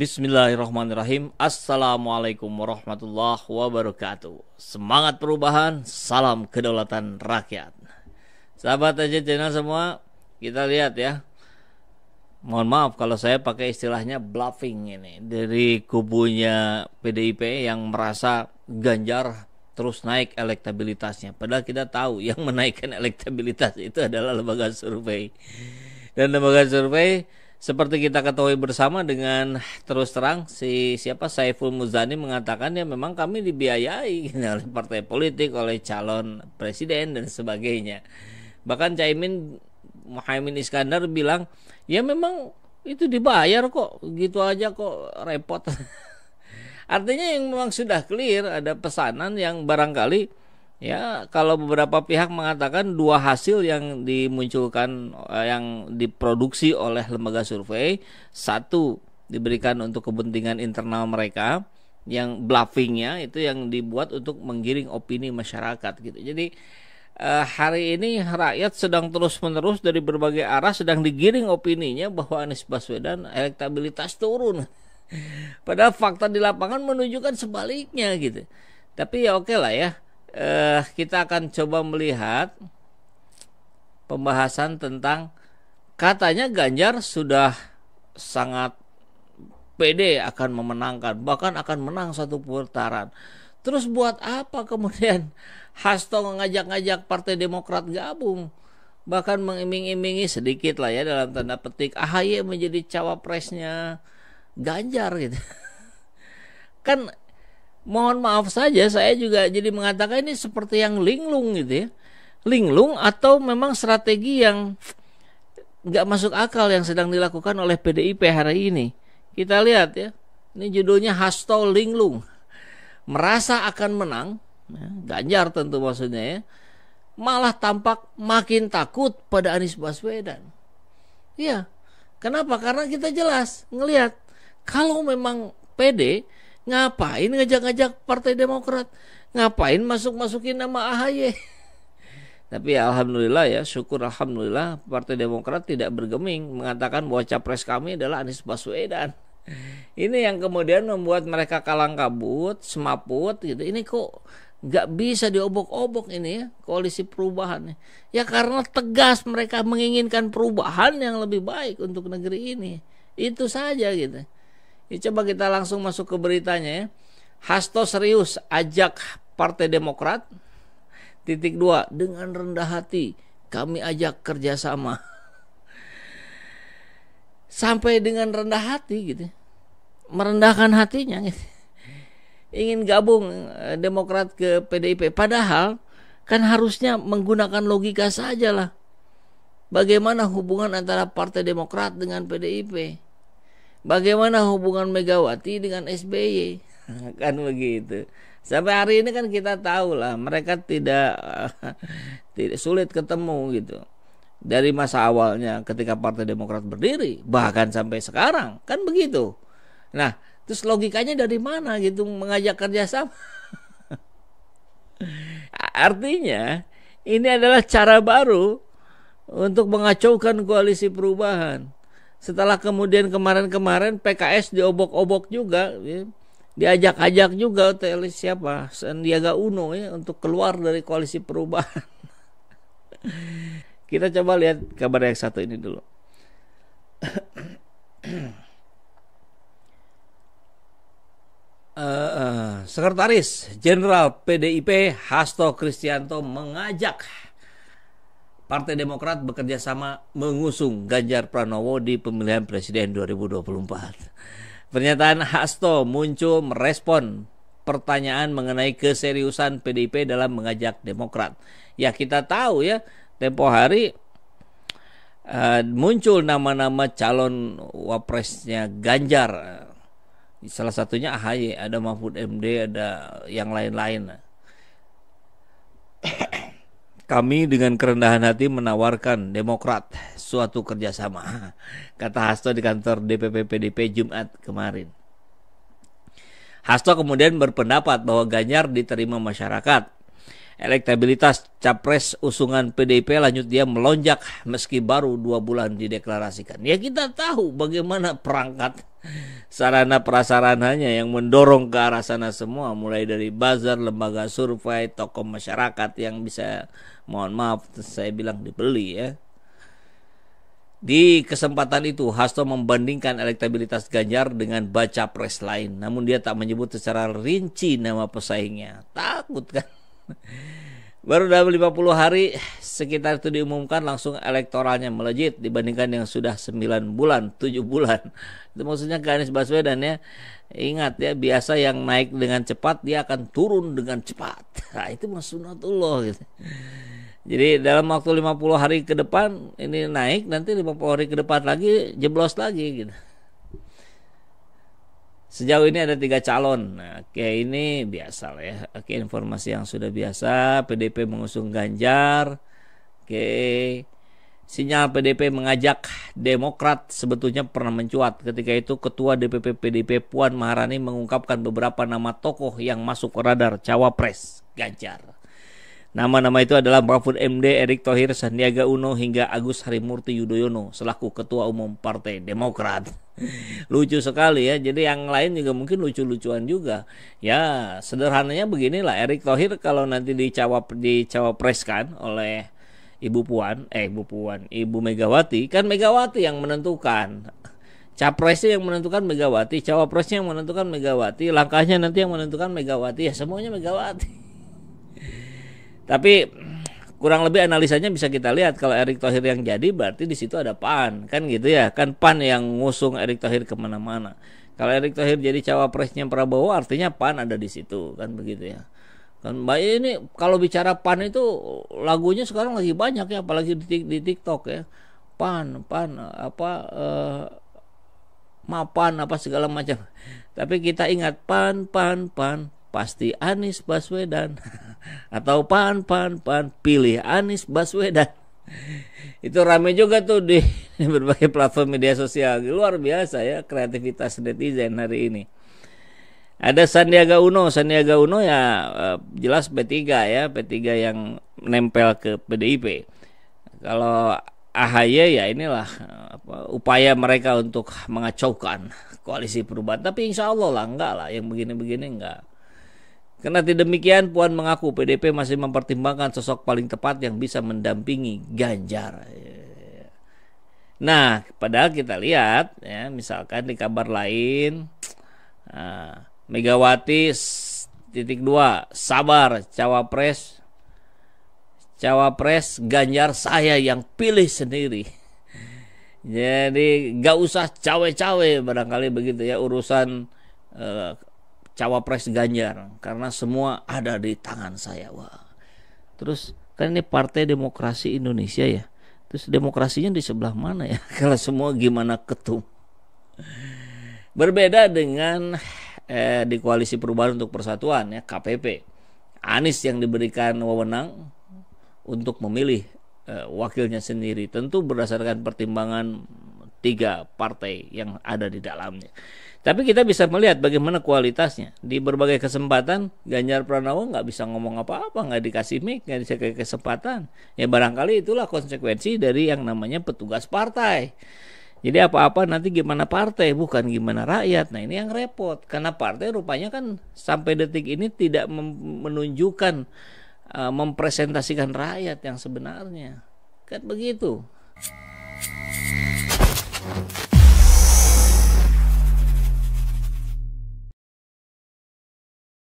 Bismillahirrahmanirrahim. Assalamualaikum warahmatullahi wabarakatuh. Semangat perubahan, salam kedaulatan rakyat. Sahabat aja channel semua, kita lihat ya. Mohon maaf kalau saya pakai istilahnya bluffing ini dari kubunya PDIP yang merasa Ganjar terus naik elektabilitasnya. Padahal kita tahu yang menaikkan elektabilitas itu adalah lembaga survei. Dan lembaga survei seperti kita ketahui bersama dengan terus terang siapa Saiful Muzani mengatakan ya memang kami dibiayai oleh partai politik, oleh calon presiden dan sebagainya. Bahkan Muhaimin Iskandar bilang ya memang itu dibayar kok, gitu aja kok repot. Artinya yang memang sudah clear, ada pesanan yang barangkali ya kalau beberapa pihak mengatakan dua hasil yang dimunculkan, yang diproduksi oleh lembaga survei, satu diberikan untuk kepentingan internal mereka, yang bluffingnya itu yang dibuat untuk menggiring opini masyarakat gitu. Jadi hari ini rakyat sedang terus-menerus dari berbagai arah sedang digiring opininya bahwa Anies Baswedan elektabilitas turun. Padahal fakta di lapangan menunjukkan sebaliknya gitu. Tapi ya oke lah ya. Kita akan coba melihat pembahasan tentang katanya Ganjar sudah sangat pede akan memenangkan, bahkan akan menang satu putaran. Terus buat apa kemudian Hasto ngajak-ngajak Partai Demokrat gabung, bahkan mengiming-imingi sedikit lah ya dalam tanda petik AHY menjadi cawapresnya Ganjar gitu. Kan mohon maaf saja saya juga jadi mengatakan ini seperti yang linglung gitu ya. Linglung atau memang strategi yang nggak masuk akal yang sedang dilakukan oleh PDIP hari ini. Kita lihat ya. Ini judulnya Hasto Linglung. Merasa akan menang, ya, Ganjar tentu maksudnya ya. Malah tampak makin takut pada Anies Baswedan. Iya. Kenapa? Karena kita jelas ngelihat kalau memang PD ngapain ngajak-ngajak Partai Demokrat? Ngapain masuk-masukin nama AHY? Tapi ya, alhamdulillah ya, syukur alhamdulillah Partai Demokrat tidak bergeming mengatakan bahwa capres kami adalah Anies Baswedan. Ini yang kemudian membuat mereka kalang kabut, semaput gitu. Ini kok nggak bisa diobok-obok ini ya, koalisi perubahan. Ya karena tegas mereka menginginkan perubahan yang lebih baik untuk negeri ini. Itu saja gitu. Ya, coba kita langsung masuk ke beritanya ya. Hasto serius ajak Partai Demokrat. Titik 2, dengan rendah hati kami ajak kerjasama. Sampai dengan rendah hati gitu. Merendahkan hatinya gitu. Ingin gabung Demokrat ke PDIP. Padahal kan harusnya menggunakan logika saja lah. Bagaimana hubungan antara Partai Demokrat dengan PDIP? Bagaimana hubungan Megawati dengan SBY? Kan begitu. Sampai hari ini kan kita tahu lah mereka tidak sulit ketemu gitu. Dari masa awalnya ketika Partai Demokrat berdiri, bahkan sampai sekarang kan begitu. Nah, terus logikanya dari mana gitu mengajak kerjasama? Artinya ini adalah cara baru untuk mengacaukan koalisi perubahan. Setelah kemudian kemarin-kemarin PKS diobok-obok juga, ya, diajak-ajak juga oleh siapa? Sandiaga Uno ya untuk keluar dari koalisi perubahan. Kita coba lihat kabar yang satu ini dulu. Sekretaris Jenderal PDIP Hasto Kristianto mengajak Partai Demokrat bekerja sama mengusung Ganjar Pranowo di pemilihan presiden 2024. Pernyataan Hasto muncul merespon pertanyaan mengenai keseriusan PDIP dalam mengajak Demokrat. Ya kita tahu ya, tempo hari muncul nama-nama calon wapresnya Ganjar. Salah satunya AHY, ada Mahfud MD, ada yang lain-lain. Kami dengan kerendahan hati menawarkan Demokrat suatu kerjasama, kata Hasto di kantor DPP PDIP Jumat kemarin. Hasto kemudian berpendapat bahwa Ganjar diterima masyarakat. Elektabilitas capres usungan PDIP lanjut dia melonjak meski baru 2 bulan dideklarasikan. Ya kita tahu bagaimana perangkat sarana prasarananya yang mendorong ke arah sana semua, mulai dari buzzer, lembaga survei, tokoh masyarakat yang bisa, mohon maaf saya bilang, dibeli ya. Di kesempatan itu Hasto membandingkan elektabilitas Ganjar dengan baca pres lain, namun dia tak menyebut secara rinci nama pesaingnya. Takut kan? Baru dalam 50 hari sekitar itu diumumkan, langsung elektoralnya melejit dibandingkan yang sudah 9 bulan, 7 bulan. Itu maksudnya ke Anies Baswedan ya. Ingat ya, biasa yang naik dengan cepat dia akan turun dengan cepat. Nah, itu mah sunatullah gitu. Jadi dalam waktu 50 hari ke depan ini naik, nanti 50 hari ke depan lagi jeblos lagi gitu. Sejauh ini ada 3 calon. Nah, oke, ini biasa lah ya. Oke, informasi yang sudah biasa. PDP mengusung Ganjar. Oke, sinyal PDP mengajak Demokrat sebetulnya pernah mencuat. Ketika itu Ketua DPP PDP Puan Maharani mengungkapkan beberapa nama tokoh yang masuk radar cawapres Ganjar. Nama-nama itu adalah Mahfud MD, Erick Thohir, Sandiaga Uno, hingga Agus Harimurti Yudhoyono selaku Ketua Umum Partai Demokrat. Lucu sekali ya. Jadi yang lain juga mungkin lucu-lucuan juga. Ya, sederhananya beginilah. Erick Thohir kalau nanti dicawapreskan oleh Ibu Megawati, kan Megawati yang menentukan. Capresnya yang menentukan Megawati, cawapresnya yang menentukan Megawati, langkahnya nanti yang menentukan Megawati, ya semuanya Megawati. Tapi kurang lebih analisanya bisa kita lihat, kalau Erick Thohir yang jadi berarti di situ ada PAN, kan gitu ya. Kan PAN yang ngusung Erick Thohir kemana-mana. Kalau Erick Thohir jadi cawapresnya Prabowo, artinya PAN ada di situ, kan begitu ya. Kan ini kalau bicara PAN itu lagunya sekarang lagi banyak ya, apalagi di TikTok ya. PAN mapan apa segala macam. Tapi kita ingat PAN pasti Anies Baswedan. Atau PAN pilih Anies Baswedan. Itu rame juga tuh di berbagai platform media sosial. Luar biasa ya kreativitas netizen hari ini. Ada Sandiaga Uno ya jelas P3 ya, P3 yang nempel ke PDIP. Kalau AHY ya inilah upaya mereka untuk mengacaukan koalisi perubahan. Tapi insya Allah lah enggak lah, yang begini-begini enggak. Karena tidak demikian, Puan mengaku PDP masih mempertimbangkan sosok paling tepat yang bisa mendampingi Ganjar. Nah, padahal kita lihat ya, misalkan di kabar lain, Megawati _2 sabar, cawapres Ganjar saya yang pilih sendiri. Jadi gak usah cawe-cawe barangkali begitu ya urusan cawapres Ganjar, karena semua ada di tangan saya. Wah. Terus kan ini Partai Demokrasi Indonesia ya. Terus demokrasinya di sebelah mana ya? Kalau semua gimana ketum? Berbeda dengan di Koalisi Perubahan untuk Persatuan ya, KPP. Anies yang diberikan wewenang untuk memilih wakilnya sendiri, tentu berdasarkan pertimbangan 3 partai yang ada di dalamnya. Tapi kita bisa melihat bagaimana kualitasnya. Di berbagai kesempatan Ganjar Pranowo nggak bisa ngomong apa-apa, nggak dikasih mic, nggak dikasih kesempatan. Ya barangkali itulah konsekuensi dari yang namanya petugas partai. Jadi apa-apa nanti gimana partai, bukan gimana rakyat. Nah ini yang repot, karena partai rupanya kan sampai detik ini tidak menunjukkan, mempresentasikan rakyat yang sebenarnya. Kan begitu.